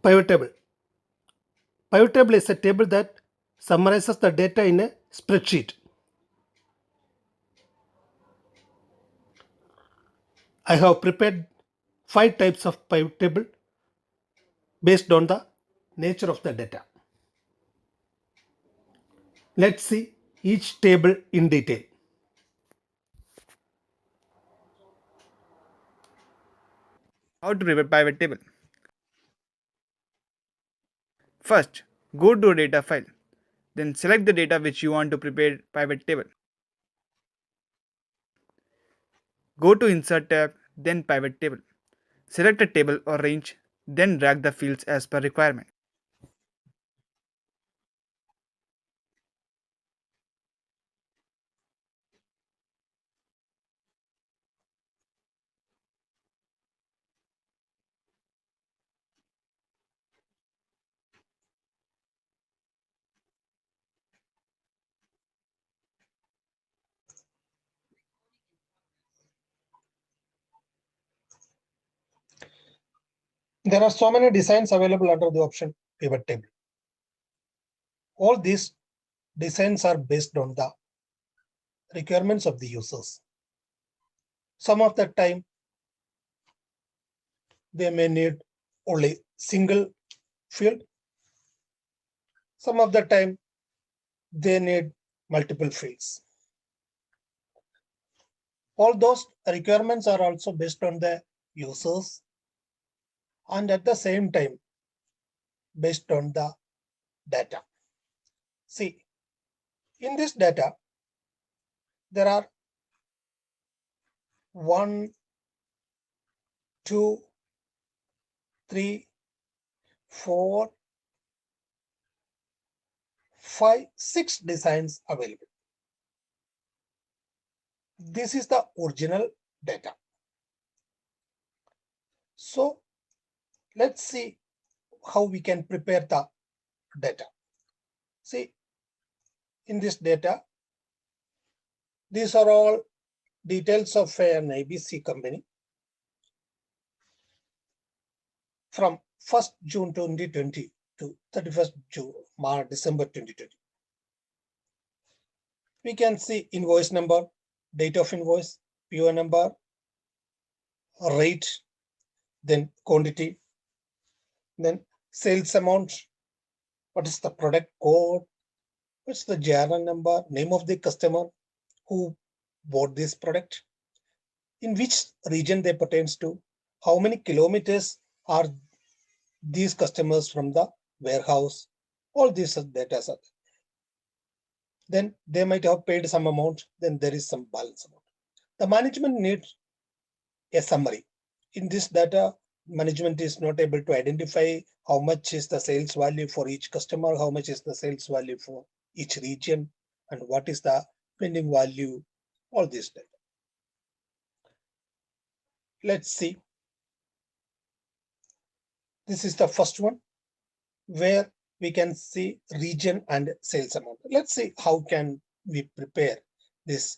Pivot table. Pivot table is a table that summarizes the data in a spreadsheet. I have prepared 5 types of pivot table based on the nature of the data. Let's see each table in detail. How to prepare pivot table? First, go to a data file. Then select the data which you want to prepare pivot table. Go to Insert tab, then Pivot table. Select a table or range, then drag the fields as per requirement. There are so many designs available under the option pivot table. All these designs are based on the requirements of the users. Some of the time they may need only single field. Some of the time they need multiple fields. All those requirements are also based on the users and at the same time based on the data. See, in this data, there are 1, 2, 3, 4, 5, 6 designs available. This is the original data. So let's see how we can prepare the data. See, in this data, these are all details of an ABC company from 1st June 2020 to 31st December 2020. We can see invoice number, date of invoice, PO number, rate, then quantity, then sales amount, what is the product code, what's the journal number, name of the customer who bought this product, in which region they pertains to, how many kilometers are these customers from the warehouse, all these data are there. Then they might have paid some amount, then there is some balance amount. The management needs a summary. In this data, management is not able to identify how much is the sales value for each customer, how much is the sales value for each region, and what is the pending value, all this data. Let's see. This is the first one where we can see region and sales amount. Let's see how can we prepare this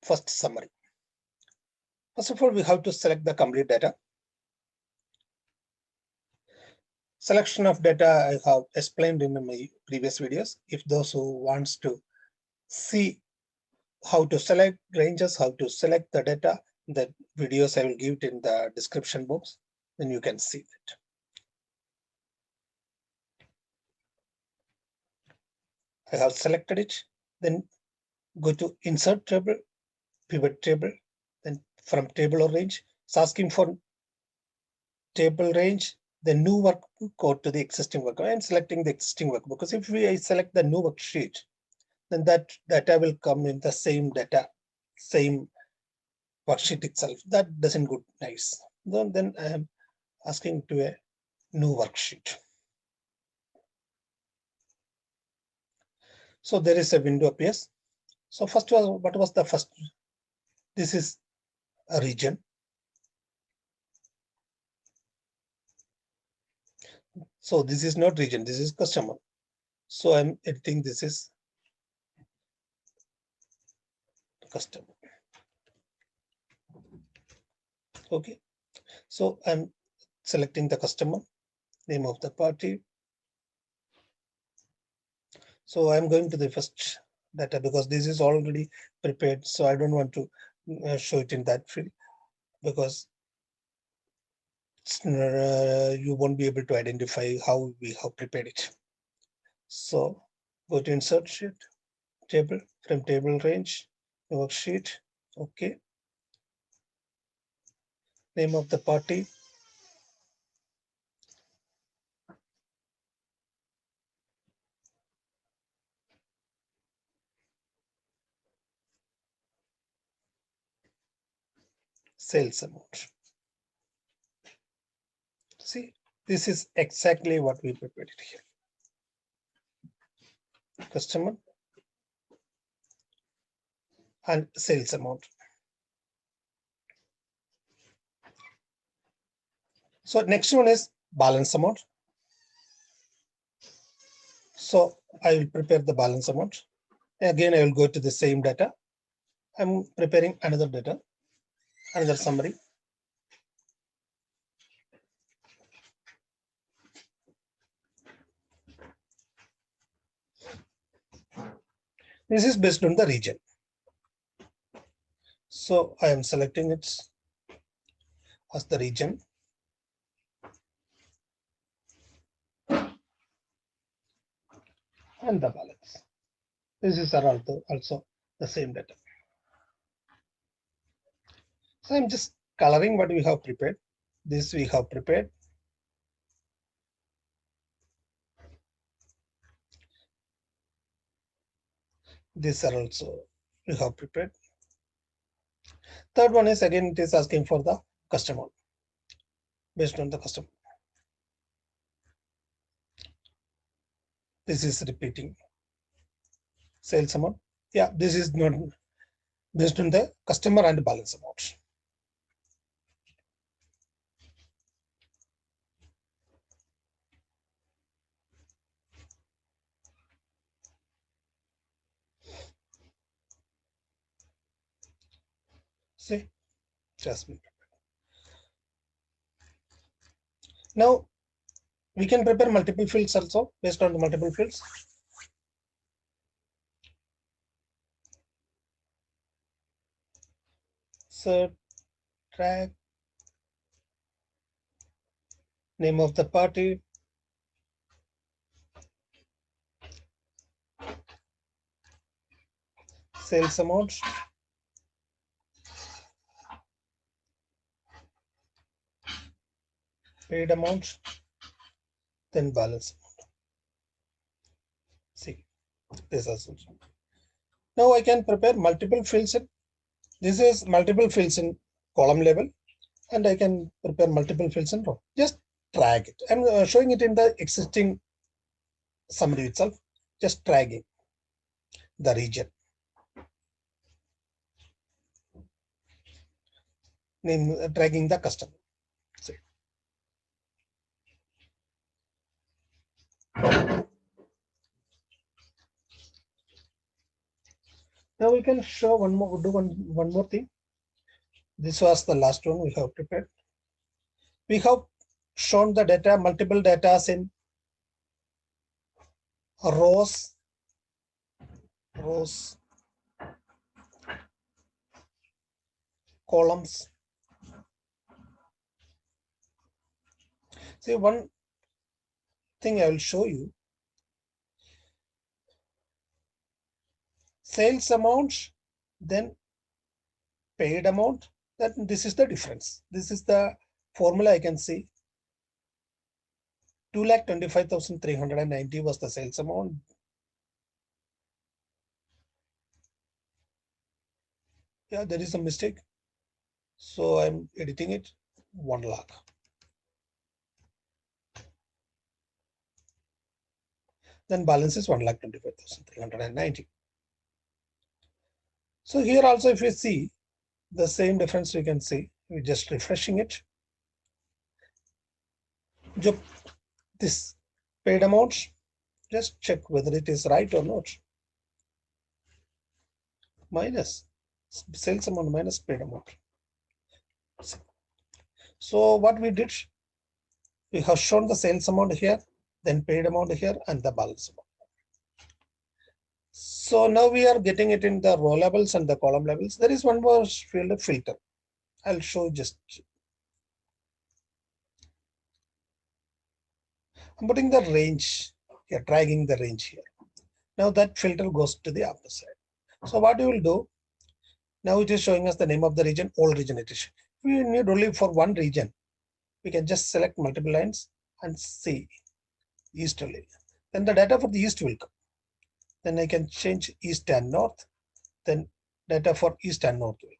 first summary. First of all, we have to select the complete data. Selection of data I have explained in my previous videos. If those who wants to see how to select ranges, how to select the data, the videos I will give it in the description box, then you can see it. I have selected it, then go to insert table, pivot table, then from table or range, it's asking for table range, the new workbook or to the existing workbook. I am selecting the existing workbook because if I select the new worksheet, then that data will come in the same data, same worksheet itself. That doesn't look nice. Then I am asking to a new worksheet. So there is a window appears. So first was, what was the first? This is a region. So this is not region, this is customer. So I'm editing this is customer. Okay. So I'm selecting the customer, name of the party. So I'm going to the first data because this is already prepared. So I don't want to show it in that field because you won't be able to identify how we have prepared it. So go to insert sheet, table, from table range, worksheet. Okay. Name of the party. Sales amount. See, this is exactly what we prepared it here. Customer and sales amount. So next one is balance amount. So I will prepare the balance amount. Again, I will go to the same data. I'm preparing another data, another summary. This is based on the region. So I am selecting it as the region. And the balance. This is also the same data. So I'm just coloring what we have prepared. This we have prepared. These are also we have prepared. Third one is again, it is asking for the customer based on the customer. This is repeating sales amount. Yeah, this is not based on the customer and balance amount. See, just now we can prepare multiple fields also based on the multiple fields. So track, name of the party, sales amount, paid amount, then balance amount. See, this also. Now I can prepare multiple fields. This is multiple fields in column level, and I can prepare multiple fields in row. Just drag it. I'm showing it in the existing summary itself. Just dragging the region. Name dragging the customer. See. Now we can show one more thing. This was the last one we have prepared. We have shown the data, multiple data in rows, columns. See, one thing I will show you. Sales amount, then paid amount, that this is the difference. This is the formula I can see. 2,25,390 was the sales amount. Yeah, there is a mistake. So I'm editing it 1 lakh. Then balance is 1,25,390. So here also, if you see the same difference, we can see, we're just refreshing it. This paid amount, just check whether it is right or not. Minus sales amount minus paid amount. So what we did, We have shown the sales amount here, then paid amount here, and the balance amount. So now we are getting it in the row levels and the column levels. There is one more field of filter. I'll show just. I'm putting the range here, dragging the range here. Now that filter goes to the upper side. So what we will do, now it is showing us the name of the region, all region edition. We need only for one region. We can just select multiple lines and see east only. Then the data for the east will come. Then I can change east and north. Then data for east and north will come.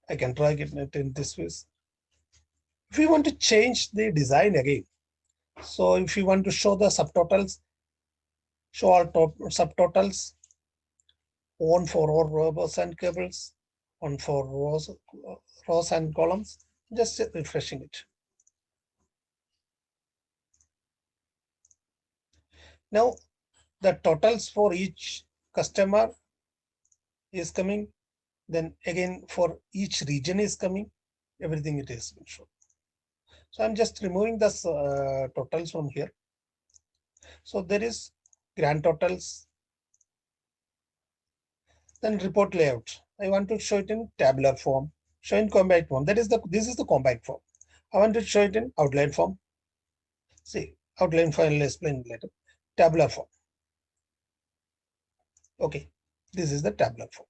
I can drag it in this way. If we want to change the design again, so if you want to show the subtotals, show all subtotals, one for all rows and cables, one for rows and columns, just refreshing it. Now the totals for each customer is coming. Then again for each region is coming. Everything it is shown. So I'm just removing the totals from here. So there is grand totals. Then report layout. I want to show it in tabular form, show in compact form. This is the compact form. I want to show it in outline form. See, outline form I'll explain later. Tabular form. Okay, this is the tabular form.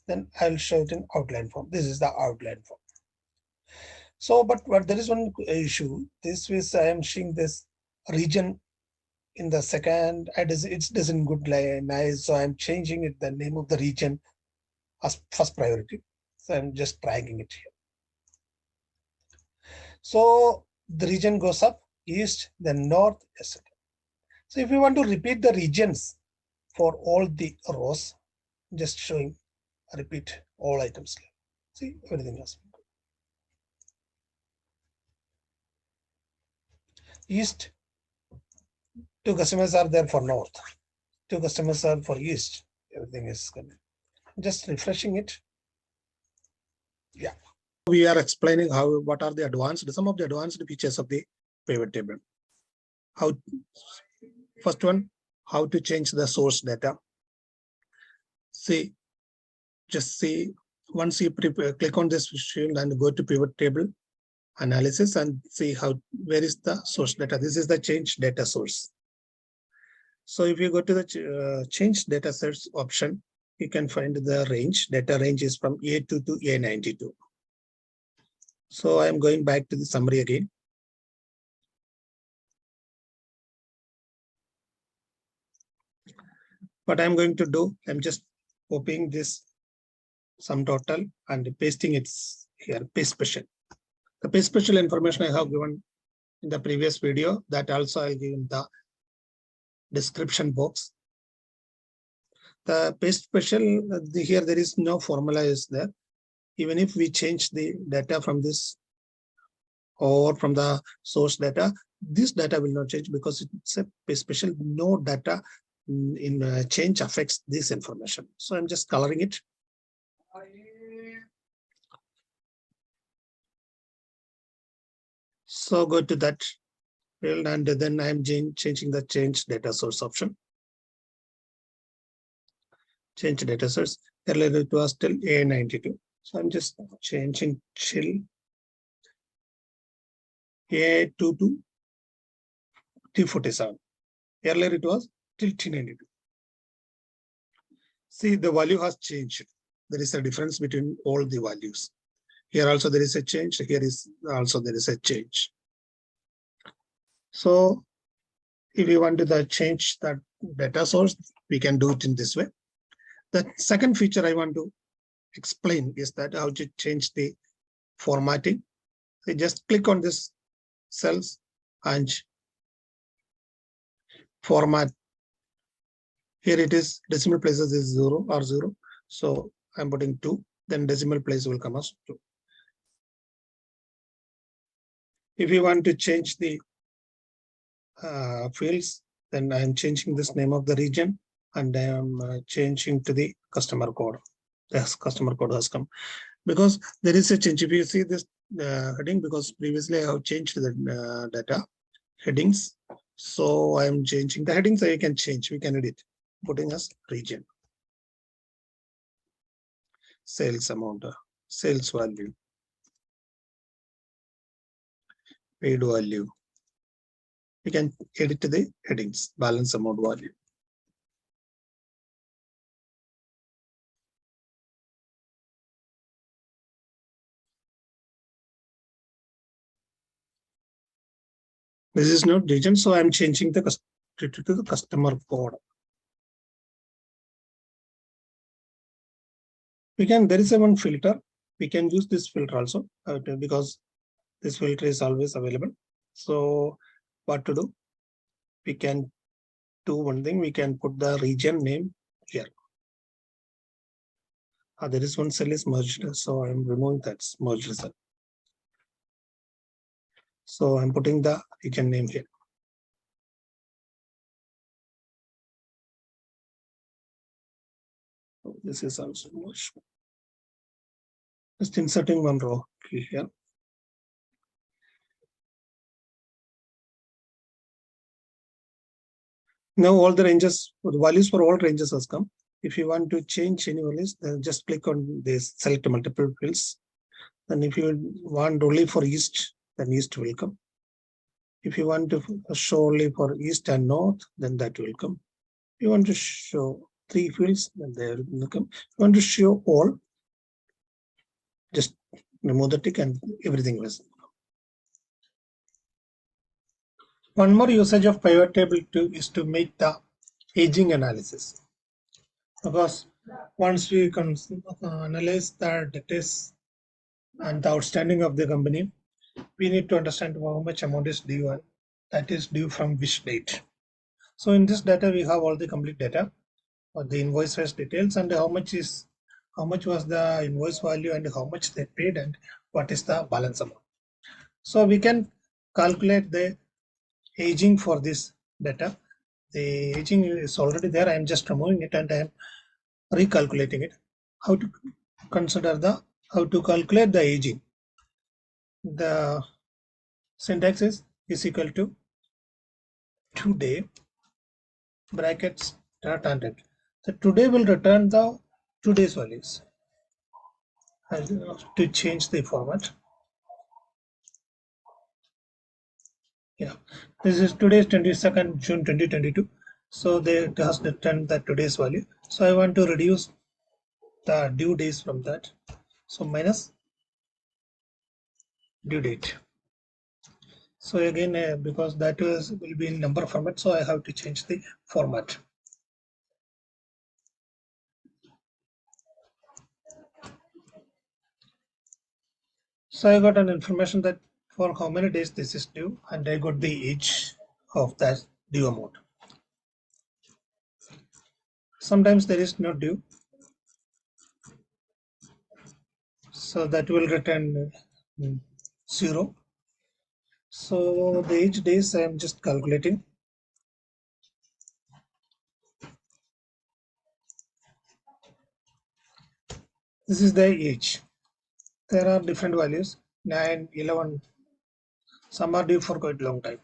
Then I'll show it in outline form. This is the outline form. So, but there is one issue. This is I am seeing this region in the second. It doesn't good nice. So I'm changing it the name of the region as first priority. So I'm just dragging it here. So the region goes up, east, then north, etc. So if you want to repeat the regions for all the rows, just showing repeat all items. See, everything has been good. East, 2 customers are there for north, 2 customers are for east. Everything is good. Just refreshing it. Yeah. We are explaining what are the some of the advanced features of the pivot table. First one, how to change the source data. Just see, once you click on this field and go to pivot table analysis and see where is the source data. This is the change data source. So if you go to the change data source option, you can find the range. Data range is from A2 to A92. So I'm going back to the summary again. What I'm going to do, I'm just copying this sum total and pasting it here, paste special. The paste special information I have given in the previous video, that also I'll give in the description box. The paste special, here there is no formula is there. Even if we change the data from this or from the source data, this data will not change because it's a paste special. No data in change affects this information. So I'm just coloring it. So go to that field and then I'm changing the change data source option. Change data source. Earlier it was till A92. So I'm just changing till A2 to T47. Earlier it was till T92. See, the value has changed. There is a difference between all the values. Here also there is a change. Here is also there is a change. So if you want to change that data source, we can do it in this way. The second feature I want to explain is that how to change the formatting. So just click on this cells and format. Here it is decimal places is 0 or 0. So I'm putting 2, then decimal place will come as 2. If you want to change the fields, then I'm changing this name of the region and I am changing to the customer code. This customer code has come because there is a change. If you see this heading, because previously I have changed the data headings, so I am changing the headings. I can change. We can edit, putting as region, sales amount, sales value, paid value. We can edit the headings, balance amount value. This is not region, so I'm changing the to the customer code. We can, there is a one filter. We can use this filter also because this filter is always available. So what to do? We can do one thing. We can put the region name here. There is one cell is merged, so I'm removing that merged cell. So I'm putting the region name here. This is also merged. Just inserting one row here. Now all the ranges, the values for all ranges has come. If you want to change any values, then just click on this, select multiple fields. Then if you want only for east, then east will come. If you want to show only for east and north, then that will come. If you want to show 3 fields, then they will come. If you want to show all, just remove the tick and everything will. One more usage of pivot table is to make the aging analysis. Because once we can analyze the debtors and the outstanding of the company, we need to understand how much amount is due and that is due from which date. So in this data, we have all the complete data or the invoice price details and how much was the invoice value and how much they paid and what is the balance amount. So we can calculate the aging for this data. The aging is already there. I am just removing it and I am recalculating it. How to calculate the aging? The syntax is equal to today brackets start and end. So today will return the today's values. I have to change the format. Yeah, this is today's 22nd June 2022. So they has returned the today's value. So I want to reduce the due days from that. So minus due date. So again, because that will be in number format, so I have to change the format. So I got an information that for how many days this is due, and I got the age of that due amount. Sometimes there is no due, so that will return 0. So the age days I am just calculating. This is the age. There are different values, 9, 11. Some are due for quite long time.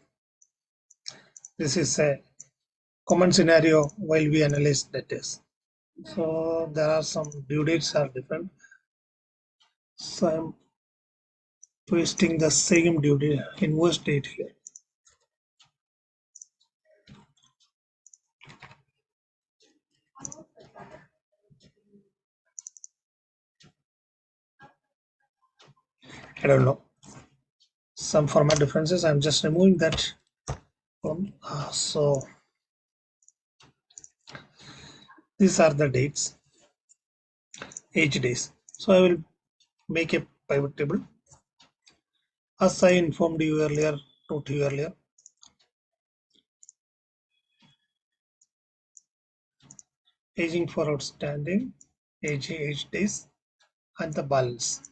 This is a common scenario while we analyze data. So there are some due dates are different. So I'm pasting the same due date invoice date here. I don't know, some format differences. I'm just removing that from. So these are the dates, age days. So I will make a pivot table. As I informed you earlier, wrote you earlier, aging for outstanding, age days, and the balance.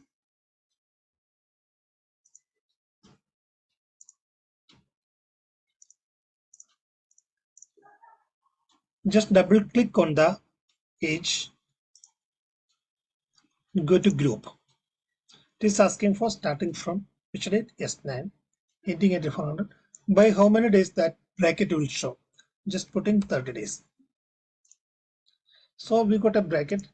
Just double click on the age, go to group. It is asking for starting from which date? Yes, 9. Ending at 400. By how many days that bracket will show? Just put in 30 days. So we got a bracket.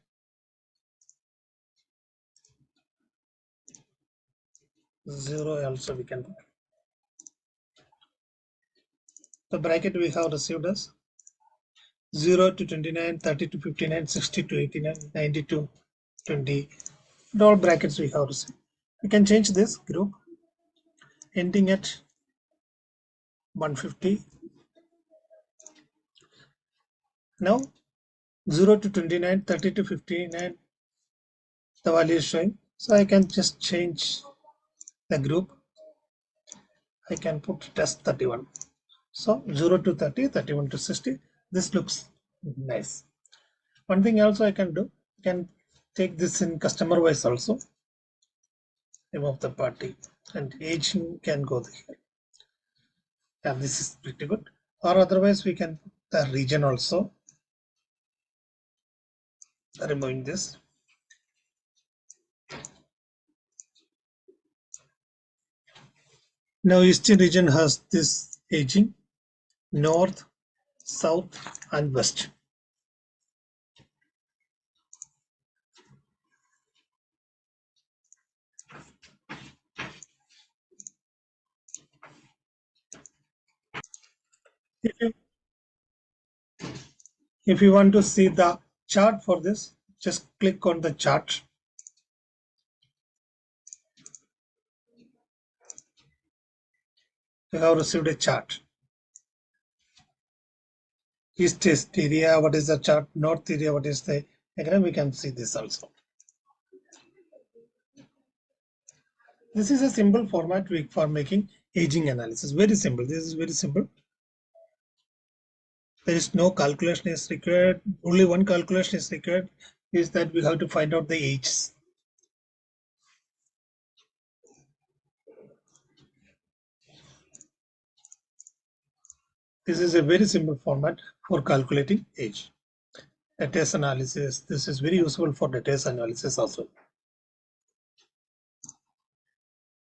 0 also we can put. The bracket we have received as 0 to 29, 30 to 59, 60 to 89, 90 to 20. All brackets we have received. We can change this group ending at 150. Now 0 to 29, 30 to 59, the value is showing. So I can just change the group. I can put it as 31. So 0 to 30, 31 to 60. This looks nice. One thing also I can do, I can take this in customer wise also. Name of the party and aging can go here. Yeah, this is pretty good. Or otherwise we can put the region also. Removing this. Now Eastern region has this aging, North, South and West. If you want to see the chart for this, just click on the chart. You have received a chart. East area, what is the chart? North area, what is the again? We can see this also. This is a simple format for making aging analysis. Very simple. This is very simple. There is no calculation is required. Only one calculation is required, is that we have to find out the ages. This is a very simple format for calculating age. Data analysis. This is very useful for data analysis also.